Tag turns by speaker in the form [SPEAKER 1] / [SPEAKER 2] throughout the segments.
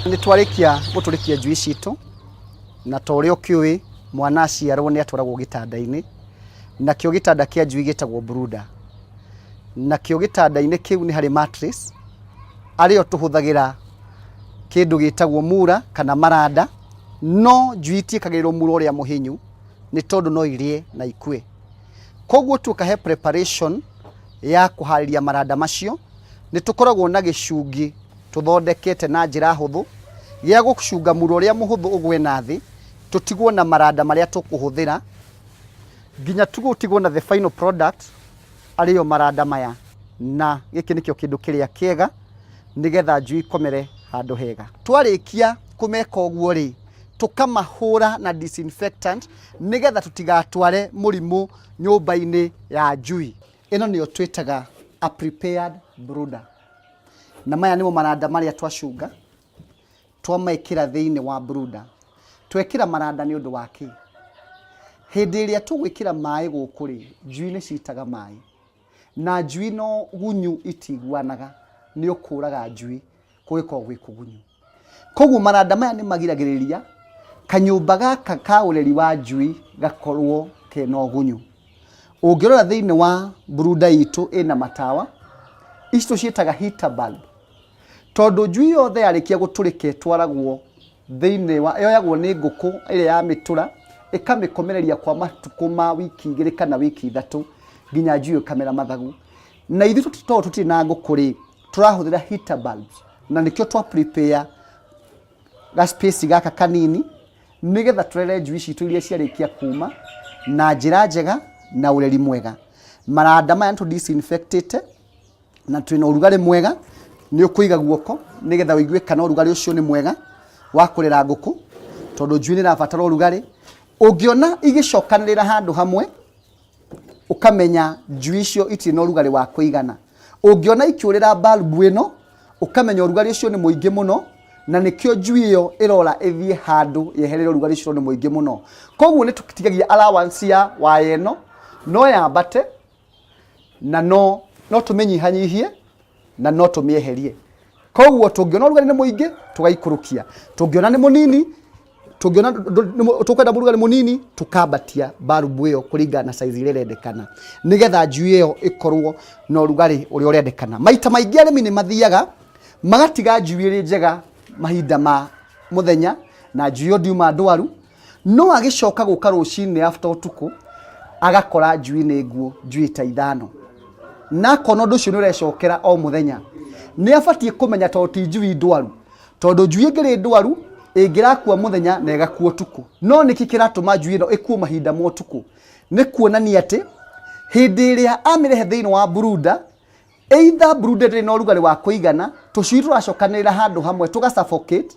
[SPEAKER 1] Nĩ twarĩkia gũtũrĩkia njui citũ na torĩa ũkĩũĩ mwana aciarwo nĩ atwaragwo gĩtanda-inĩ, nakĩo gĩtanda kĩa njui gĩtagwo brooder. Nakĩo gĩtanda-inĩ kĩu nĩ harĩ mattress arĩo tũhũthagĩra kĩndũ gĩtagwo mura kana maranda, no njui itiĩkagĩrĩrwo mura ũrĩa mũhinyu nĩ tondũ no irĩe na ikue. Koguo tukahe preparation ya kũharĩria maranda macio, nĩ tũkoragwo na gĩcungi tũthondekete na njĩra hũthũ gĩa gũcunga mura ũrĩa mũhũthũ ũgwe na thĩ, tũtigwo na maranda marĩa tũkũhũthĩra nginya tũtigwo na the final product arĩo maranda maya, na gĩkĩ nĩkĩo kĩndũ kĩrĩa kĩega nĩgetha njui ikomere handũ hega. Twarĩkia kũmeka ũguo rĩ, tũkamahũra na disinfectant nĩgetha tũtigatware mũrimũ nyũmba-inĩ ya njui. Ĩno nĩyo twĩtaga a prepared brooder. Na maya nĩmo maranda marĩa twacunga twamekĩra thĩinĩ wa brooder. Twekĩra maranda nĩ ũndũ wa kĩ? Hĩndĩ ĩrĩa tũgwĩkĩra maĩ gũkũ rĩ, njui nĩ citaga maĩ, na njui no gunyu itiguanaga, nĩ ũkũraga njui kũgĩkorwo gwĩ kũgunyu. Koguo maranda maya nĩ magiragĩrĩria kanyũmba gaka ka ũreri wa njui gakorwo kena ũgunyu. Ũngĩrora thĩinĩ wa brooder itũ ĩna matawa, ici tũciĩtaga heater bulb, tondũ njui yothe yarĩkia gũtũrĩka ĩtwaragwo thĩinĩ wa, yoyagwo nĩ ngũkũ ĩrĩa ya mĩtũra, ĩkamĩkomereria kwa matukũ ma wiki 2 kana wiki 3 nginya njui ĩkamera mathagu. Na ithuĩ tũtirĩ na ngũkũ rĩ, tũrahũthĩra heater bulbs, na nĩkĩo twa prepare ga space gaka kanini nĩgetha tũrere njui citũ iria ciarĩkia kuma na njĩra njega na ũreri mwega. Maranda maya nĩ tũ-disinfectĩte na twĩna ũrugarĩ mwega, nĩ ũkũiga guoko nĩgetha ũigue kana ũrugarĩ ũcio nĩ mwega wa kũrera ngũkũ, tondũ njui nĩ irabatara ũrugarĩ. Ũngĩona igĩcokanĩrĩra handũ hamwe, ũkamenya njui icio itirĩ na ũrugarĩ wa kũigana. Ũngĩona ikĩũrĩra balbu ĩno, ũkamenya ũrugarĩ ũcio nĩ mũingĩ mũno, na nĩkĩo njui ĩyo ĩrora ĩthiĩ handũ yeherere ũrugarĩ ũcio nĩ mũingĩ mũno. Koguo nĩ tũtigagia allowance ya waya ĩno no yambate, na no tũmĩnyihanyihie na no tũmĩeherie. Koguo tũngĩona ũrugarĩ nĩ mũingĩ tũgaikũrũkia, tũngĩona nĩ mũnini, tũngĩona tũkwenda ũrugarĩ mũnini tũkambatia balbu ĩyo kũringana na size ĩrĩa ĩrendekana, nĩgetha njui ĩyo ĩkorwo na ũrugarĩ ũrĩa ũrendekana. Maita maingĩ arĩmi nĩ mathiaga magatiga njui ĩrĩ njega mahinda ma mũthenya na njui ĩyo ndiuma ndwaru, no agĩcoka gũka rũcinĩ after ũtukũ agakora njui nĩ nguũ, njui ta 5. Na kono ũndũ ũcio nĩ ũrecokera o mũthenya, nĩ abatiĩ kũmenya tondũ ti njui ndwaru, tondũ njui ĩngĩrĩ ndwaru ĩngĩrakua mũthenya na ĩgakua ũtukũ. No nĩkĩ kĩratũma njui ĩno ĩkuo mahinda ma ũtukũ? Nĩ kuonania atĩ hĩndĩ ĩrĩa amĩrehe thĩinĩ wa brooder, either brooder ĩrĩ na ũrugarĩ wa kũigana, tũcui tũracokanĩrĩra handũ hamwe tũga-suffocate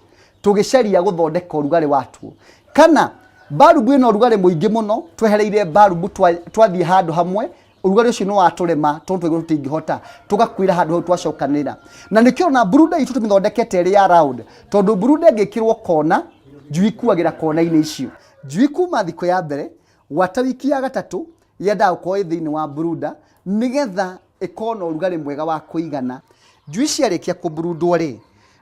[SPEAKER 1] tũgĩcaria gũthondeka ũrugarĩ watuo, kana balbu ĩno ũrugarĩ mũingĩ mũno twehereire balbu twathiĩ handũ hamwe, ũrugarĩ ũcio nĩ watũrema tondũ tũigua tũtingĩhota tũgakuĩra handũ hau twacokanĩrĩra. Na nĩkĩo na brooder itũ tũmĩthondekete ĩrĩ ya round, tondũ brooder ĩngĩkĩrwo kona, njui ikuagĩra kona-inĩ icio. Njui kuma thikũ ya mbere gwata wiki ya 3 yendaga gũkorwo thĩinĩ wa brooder nĩgetha ĩkorwo na ũrugarĩ mwega wa kũigana. Njui ciarĩkia kũbrudwo rĩ,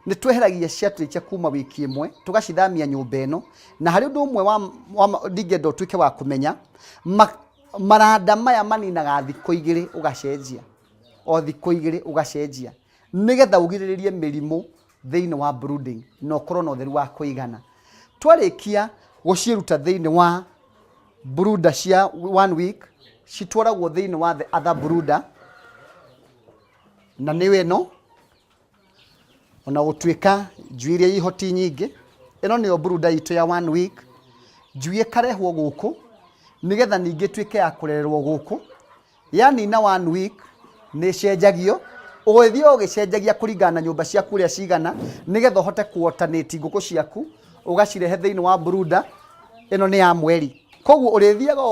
[SPEAKER 1] nĩ tweheragia ciarĩkia kuma wiki 1 tũgacithamia nyũmba ĩno, na harĩ ũndũ ũmwe ndingĩenda ũtuĩke wa kũmenya, maranda maya maninaga thikũ 2 ũgacenjia, o thikũ 2 ũgacenjia, nĩgetha ũgirĩrĩrie mĩrimũ thĩinĩ wa brooding na ũkorwo na ũtheru wa kũigana. Twarĩkia gũciruta thĩinĩ wa brooder cia 1 week, citwaragwo thĩinĩ wa the other brooder, na nĩyo ĩno. Ona gũtuĩka njui iria ihoti nyingĩ, ĩno nĩyo brooder itũ ya 1 week, njui ĩkarehwo gũkũ nĩgetha ningĩ tuĩke ya kũrererwo gũkũ. Yani na 1 week nĩ cenjagio, ũgĩthiĩ ũgĩcenjagia kũringana na nyũmba ciaku ũrĩa cigana, nĩgetha ũhote kuoternate ngũkũ ciaku ũgacirehe thĩinĩ wa brooder ĩno nĩ ya mweri. Koguo ũrĩthiaga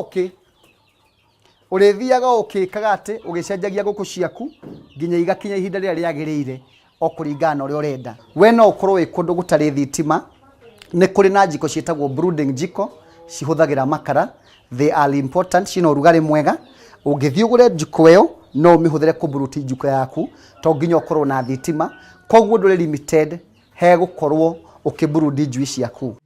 [SPEAKER 1] ũkĩkaga atĩ ũgĩcenjagia ngũkũ ciaku nginya igakinya ihinda rĩrĩa rĩagĩrĩire o kũringana na ũrĩa ũrenda. We no ũkorwo wĩ kũndũ gũtarĩ thitima, nĩ kũrĩ na njiko ciĩtagwo brooding jiko cihũthagĩra makara. They are important, cina ũrugarĩ mwega. Ũngĩthiĩ ũgũre njiko ĩyo no ũmĩhũthĩre kũburuti njiko yaku, to nginya ũkorwo na thitima. Koguo ndũrĩ limited he gũkorwo ukiburudi njui ciaku.